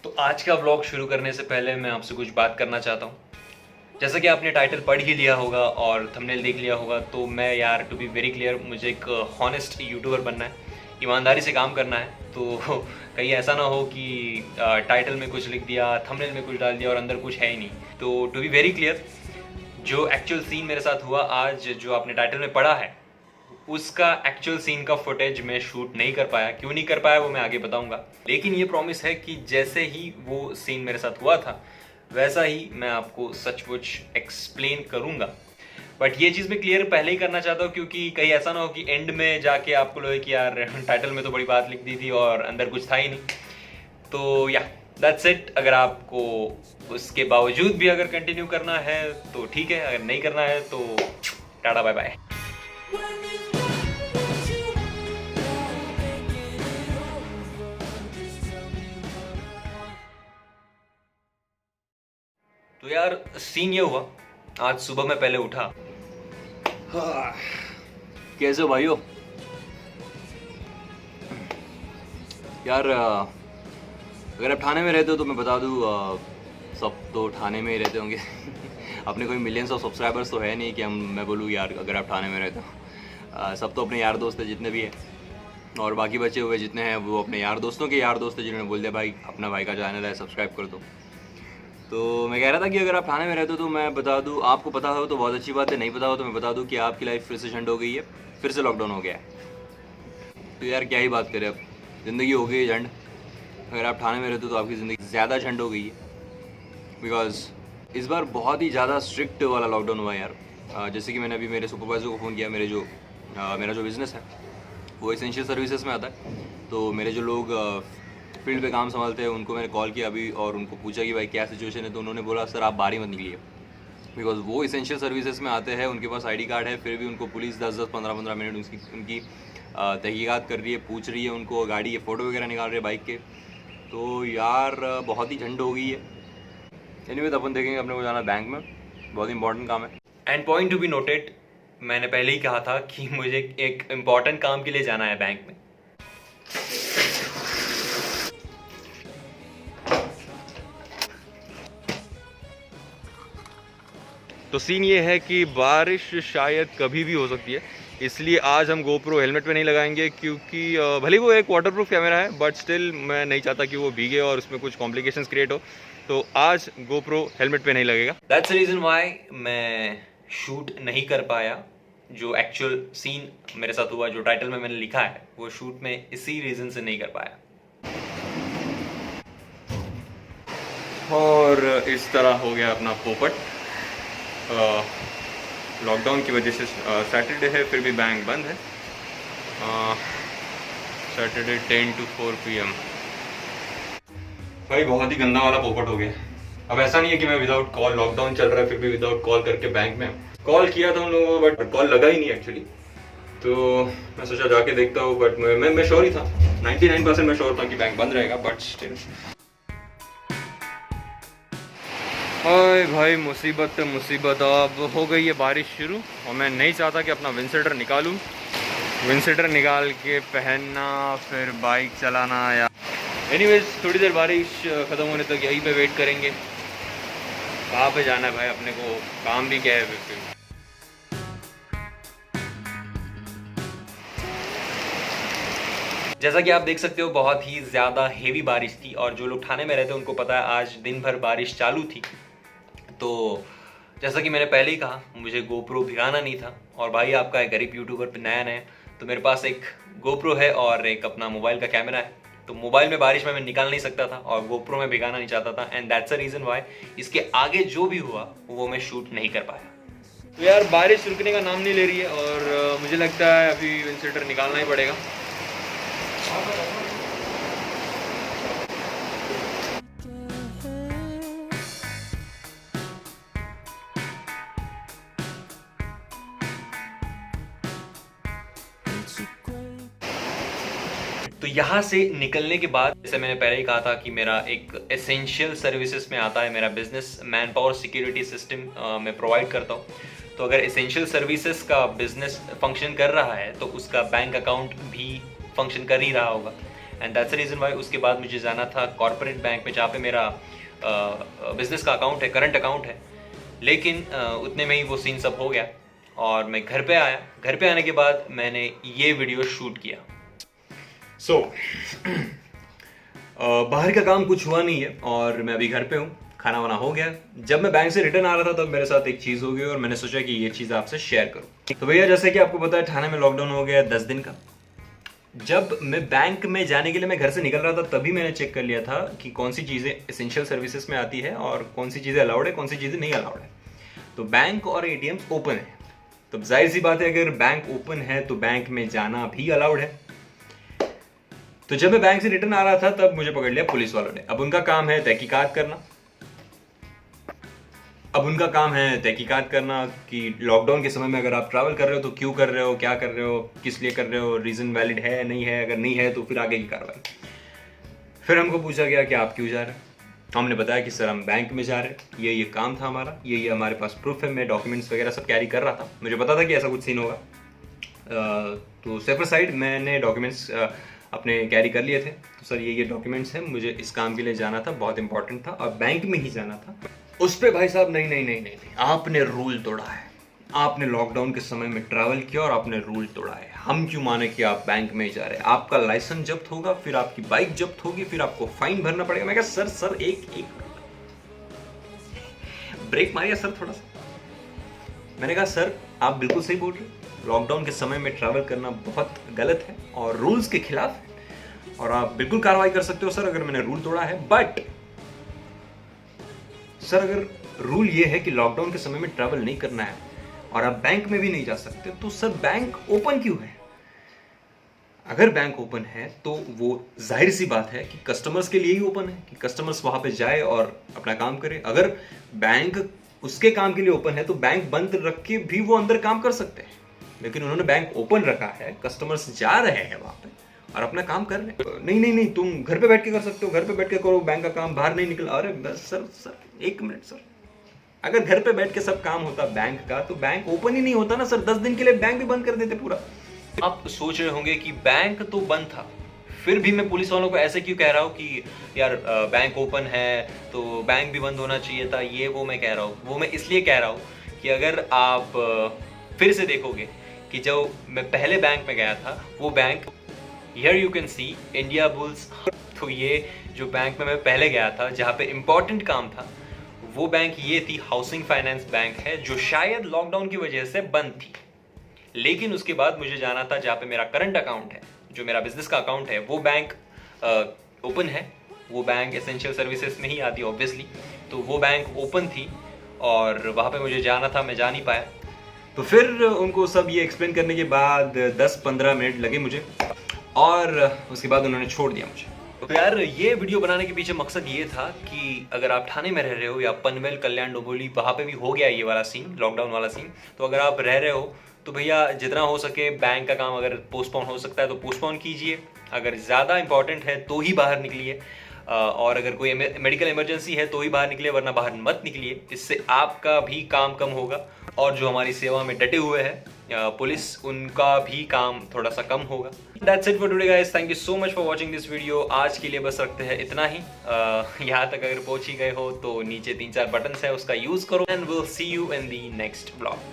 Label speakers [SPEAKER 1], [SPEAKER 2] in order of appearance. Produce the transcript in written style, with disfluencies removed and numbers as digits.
[SPEAKER 1] तो आज का व्लॉग शुरू करने से पहले मैं आपसे कुछ बात करना चाहता हूँ। जैसा कि आपने टाइटल पढ़ ही लिया होगा और थंबनेल देख लिया होगा, तो मैं यार टू बी वेरी क्लियर, मुझे एक हॉनेस्ट यूट्यूबर बनना है, ईमानदारी से काम करना है। तो कहीं ऐसा ना हो कि टाइटल में कुछ लिख दिया, थंबनेल में कुछ डाल दिया और अंदर कुछ है ही नहीं। तो टू बी वेरी क्लियर, जो एक्चुअल सीन मेरे साथ हुआ आज, जो आपने टाइटल में पढ़ा है, उसका एक्चुअल सीन का फुटेज मैं शूट नहीं कर पाया। क्यों नहीं कर पाया वो मैं आगे बताऊंगा, लेकिन ये प्रॉमिस है कि जैसे ही वो सीन मेरे साथ हुआ था वैसा ही मैं आपको सचमुच एक्सप्लेन करूंगा। बट ये चीज़ मैं क्लियर पहले ही करना चाहता हूँ, क्योंकि कहीं ऐसा ना हो कि एंड में जाके आपको लगे कि यार टाइटल में तो बड़ी बात लिख दी थी और अंदर कुछ था ही नहीं। तो या दैट्स इट। अगर आपको उसके बावजूद भी अगर कंटिन्यू करना है तो ठीक है, अगर नहीं करना है तो टाटा बाय बाय। तो यार सीन ये हुआ, आज सुबह मैं पहले उठा। हाँ, कैसे हो भाइयों? यार अगर आप ठाणे में रहते हो तो मैं बता दूँ, सब तो ठाणे में ही रहते होंगे। अपने कोई मिलियंस ऑफ सब्सक्राइबर्स तो है नहीं कि मैं बोलूँ यार अगर आप ठाणे में रहते हो। सब तो अपने यार दोस्त है जितने भी हैं, और बाकी बचे हुए जितने हैं वो अपने यार दोस्तों के यार दोस्त हैं जिन्होंने बोल दिया भाई अपना भाई का चैनल है, सब्सक्राइब कर दो। तो मैं कह रहा था कि अगर आप ठाणे में रहते हो तो मैं बता दूं, आपको पता हो तो बहुत अच्छी बात है, नहीं पता हो तो मैं बता दूं कि आपकी लाइफ फिर से झंड हो गई है, फिर से लॉकडाउन हो गया है। तो यार क्या ही बात करें, अब ज़िंदगी हो गई है झंड। अगर आप ठाणे में रहते हो तो आपकी ज़िंदगी ज़्यादा झंड हो गई है, बिकॉज इस बार बहुत ही ज़्यादा स्ट्रिक्ट वाला लॉकडाउन हुआ है यार। जैसे कि मैंने अभी मेरे सुपरवाइज़र को फ़ोन किया, मेरा जो बिज़नेस है वो एसेंशियल सर्विसेज में आता है। तो मेरे जो लोग फील्ड पे काम संभालते हैं उनको मैंने कॉल किया अभी और उनको पूछा कि भाई क्या सिचुएशन है। तो उन्होंने बोला सर आप बाहर ही मत निकलिए, बिकॉज वो एसेंशियल सर्विसेज में आते हैं, उनके पास आईडी कार्ड है, फिर भी उनको पुलिस 10-10, 15-15 मिनट उनकी तहकीकात कर रही है, पूछ रही है उनको, गाड़ी के फ़ोटो वगैरह निकाल रहे हैं बाइक के। तो यार बहुत ही झंड हो गई है। एनीवेज अपन देखेंगे, अपने को जाना बैंक में, बहुत इंपॉर्टेंट काम है। And point to be noted, मैंने पहले ही कहा था कि मुझे एक इम्पॉर्टेंट काम के लिए जाना है बैंक में। तो सीन ये है कि बारिश शायद कभी भी हो सकती है, इसलिए आज हम गोप्रो हेलमेट पे नहीं लगाएंगे, क्योंकि भले वो एक वाटरप्रूफ कैमरा है बट स्टिल मैं नहीं चाहता कि वो भीगे और उसमें कुछ कॉम्प्लिकेशंस क्रिएट हो। तो आज गोप्रो हेलमेट पे नहीं लगेगा। दैट्स द रीज़न व्हाई मैं शूट नहीं कर पाया। जो एक्चुअल सीन मेरे साथ हुआ, जो टाइटल में मैंने लिखा है, वो शूट में इसी रीज़न से नहीं कर पाया। और इस तरह हो गया अपना पोपट। लॉकडाउन की वजह से सैटरडे है फिर भी बैंक बंद है। Saturday 10 to 4 PM। भाई बहुत ही गंदा वाला पोपट हो गया। अब ऐसा नहीं है कि मैं विदाउट कॉल, लॉकडाउन चल रहा है फिर भी विदाउट कॉल करके बैंक में कॉल किया था उन लोगों को, बट कॉल लगा ही नहीं एक्चुअली। तो मैं सोचा जाके देखता हूँ, बट मैं श्योर ही था, 99% मैं श्योर था कि बैंक बंद रहेगा, बट स्टिल। हाय भाई, मुसीबत मुसीबत। अब हो गई है बारिश शुरू और मैं नहीं चाहता कि अपना विंडशील्डर निकालूं। विंडशील्डर निकाल के पहनना, फिर बाइक चलाना। या एनीवेज थोड़ी देर बारिश ख़त्म होने तक यहीं पे वेट करेंगे। कहाँ पे जाना है भाई, अपने को काम भी क्या है फिर। जैसा कि आप देख सकते हो बहुत ही ज़्यादा हेवी बारिश थी, और जो लोग ठाणे में रहते हैं उनको पता है आज दिन भर बारिश चालू थी। तो जैसा कि मैंने पहले ही कहा, मुझे गोप्रो भिगाना नहीं था, और भाई आपका एक गरीब यूट्यूबर पे नया तो मेरे पास एक गोप्रो है और एक अपना मोबाइल का कैमरा है। तो मोबाइल में बारिश में मैं निकाल नहीं सकता था और गोप्रो में भिगाना नहीं चाहता था, and that's the reason why इसके आगे जो भी हुआ वो मैं शूट नहीं कर पाया। तो यार बारिश रुकने का नाम नहीं ले रही है और मुझे लगता है अभी विंडशील्डर निकालना ही पड़ेगा। तो यहाँ से निकलने के बाद, जैसे मैंने पहले ही कहा था कि मेरा एक एसेंशियल सर्विसेज में आता है, मेरा business man power security system मैं प्रोवाइड करता हूँ। तो अगर एसेंशियल सर्विसेज का बिजनेस फंक्शन कर रहा है तो उसका बैंक अकाउंट भी फंक्शन कर ही रहा होगा। And that's the reason why उसके बाद मुझे जाना था कॉर्पोरेट बैंक में जहाँ पे मेरा बिजनेस का अकाउंट है, करंट अकाउंट है। लेकिन उतने में ही वो सीन सब हो गया और मैं घर पे आया। घर पे आने के बाद मैंने ये वीडियो शूट किया। बाहर का काम कुछ हुआ नहीं है और मैं अभी घर पे हूँ, खाना वाना हो गया। जब मैं बैंक से रिटर्न आ रहा था तब मेरे साथ एक चीज़ हो गई और मैंने सोचा कि ये चीज़ आपसे शेयर करूँ। तो भैया, जैसे कि आपको पता है ठाणे में लॉकडाउन हो गया 10 दिन का। जब मैं बैंक में जाने के लिए मैं घर से निकल रहा था तभी मैंने चेक कर लिया था कि कौन सी चीज़ें एसेंशियल सर्विसेज में आती है और कौन सी चीज़ें अलाउड है, कौन सी चीज़ें नहीं अलाउड है। तो बैंक और एटीएम्स ओपन है, तो जाहिर सी बात है अगर बैंक ओपन है तो बैंक में जाना भी अलाउड है। तो जब मैं बैंक से रिटर्न आ रहा था तब मुझे पकड़ लिया पुलिस वालों ने। अब उनका काम है तहकीकात करना कि लॉकडाउन के समय में अगर आप ट्रैवल कर रहे हो तो क्यों कर रहे हो, क्या कर रहे हो, किस लिए कर रहे हो, रीज़न वैलिड है नहीं है, अगर नहीं है तो फिर आगे की कार्रवाई। फिर हमको पूछा गया कि आप क्यों जा रहे हैं। हमने बताया कि सर हम बैंक में जा रहे हैं, ये काम था हमारा, ये हमारे पास प्रूफ है, मैं डॉक्यूमेंट्स वगैरह सब कैरी कर रहा था, मुझे पता था कि ऐसा कुछ सीन होगा। तो सेफर साइड मैंने डॉक्यूमेंट्स अपने कैरी कर लिए थे। तो सर ये डॉक्यूमेंट्स हैं, मुझे इस काम के लिए जाना था, बहुत इंपॉर्टेंट था और बैंक में ही जाना था। उस पर भाई साहब नहीं, आपने रूल तोड़ा है, आपने लॉकडाउन के समय में ट्रैवल किया और आपने रूल तोड़ा है। हम क्यों माने कि आप बैंक में जा रहे हैं, आपका लाइसेंस जब्त होगा, फिर आपकी बाइक जब्त होगी, फिर आपको फाइन भरना पड़ेगा। मैं कहा सर एक ब्रेक मारिए सर थोड़ा सा। मैंने कहा सर आप बिल्कुल सही बोल रहे हैं, लॉकडाउन के समय में ट्रैवल करना बहुत गलत है और रूल्स के खिलाफ है और आप बिल्कुल कार्रवाई कर सकते हो सर अगर मैंने रूल तोड़ा है। बट सर अगर रूल ये है कि लॉकडाउन के समय में ट्रैवल नहीं करना है और आप बैंक में भी नहीं जा सकते तो सर बैंक ओपन क्यों है? अगर बैंक ओपन है तो वो जाहिर सी बात है कि कस्टमर्स के लिए ही ओपन है कि कस्टमर्स वहां पे जाए और अपना काम करे। अगर बैंक उसके काम के लिए ओपन है तो बैंक बंद रख के भी वो अंदर काम कर सकते हैं, लेकिन उन्होंने बैंक ओपन रखा है, कस्टमर्स जा रहे हैं वहां पे और अपना काम कर रहे हैं। नहीं तुम घर पे बैठ के कर सकते हो, घर पे बैठ के करो, बैंक का काम बाहर नहीं निकला। अरे बस सर एक मिनट सर, अगर घर पे बैठ के सब काम होता बैंक का तो बैंक ओपन ही नहीं होता ना सर। 10 दिन के लिए बैंक भी बंद कर देते पूरा। आप सोच रहे होंगे कि बैंक तो बंद था, फिर भी मैं पुलिस वालों को ऐसे क्यों कह रहा हूँ कि यार बैंक ओपन है तो बैंक भी बंद होना चाहिए था, ये वो मैं कह रहा हूँ। वो मैं इसलिए कह रहा हूँ कि अगर आप फिर से देखोगे कि जब मैं पहले बैंक में गया था वो bank, here you can see India bulls. तो ये जो बैंक में मैं पहले गया था जहाँ पे इम्पोर्टेंट काम था वो बैंक ये थी, हाउसिंग फाइनेंस बैंक है, जो शायद लॉकडाउन की वजह से बंद थी। लेकिन उसके बाद मुझे जाना था जहाँ पे मेरा करंट अकाउंट है, जो मेरा बिजनेस का अकाउंट है, वो बैंक ओपन है। वो बैंक एसेंशियल सर्विसेज में ही आती है ऑब्वियसली, तो वो बैंक ओपन थी और वहाँ पे मुझे जाना था, मैं जा नहीं पाया। तो फिर उनको सब ये एक्सप्लेन करने के बाद 10-15 मिनट लगे मुझे और उसके बाद उन्होंने छोड़ दिया मुझे। तो यार ये वीडियो बनाने के पीछे मकसद ये था कि अगर आप ठाणे में रह रहे हो या पनवेल, कल्याण, डोंबिवली, वहाँ पे भी हो गया ये वाला सीन, लॉकडाउन वाला सीन, तो अगर आप रह रहे हो तो भैया जितना हो सके बैंक का काम अगर पोस्टपोन हो सकता है तो पोस्टपोन कीजिए। अगर ज़्यादा इंपॉर्टेंट है तो ही बाहर निकलिए और अगर कोई मेडिकल इमरजेंसी है तो ही बाहर निकलिए, वरना बाहर मत निकलिए। इससे आपका भी काम कम होगा और जो हमारी सेवा में डटे हुए हैं पुलिस, उनका भी काम थोड़ा सा कम होगा। That's it for today guys, thank you so much for watching this video। आज के लिए बस रखते हैं इतना ही। यहाँ तक अगर पहुँच ही गए हो तो नीचे 3-4 बटन्स है, उसका यूज़ करो and we'll see you in the next vlog।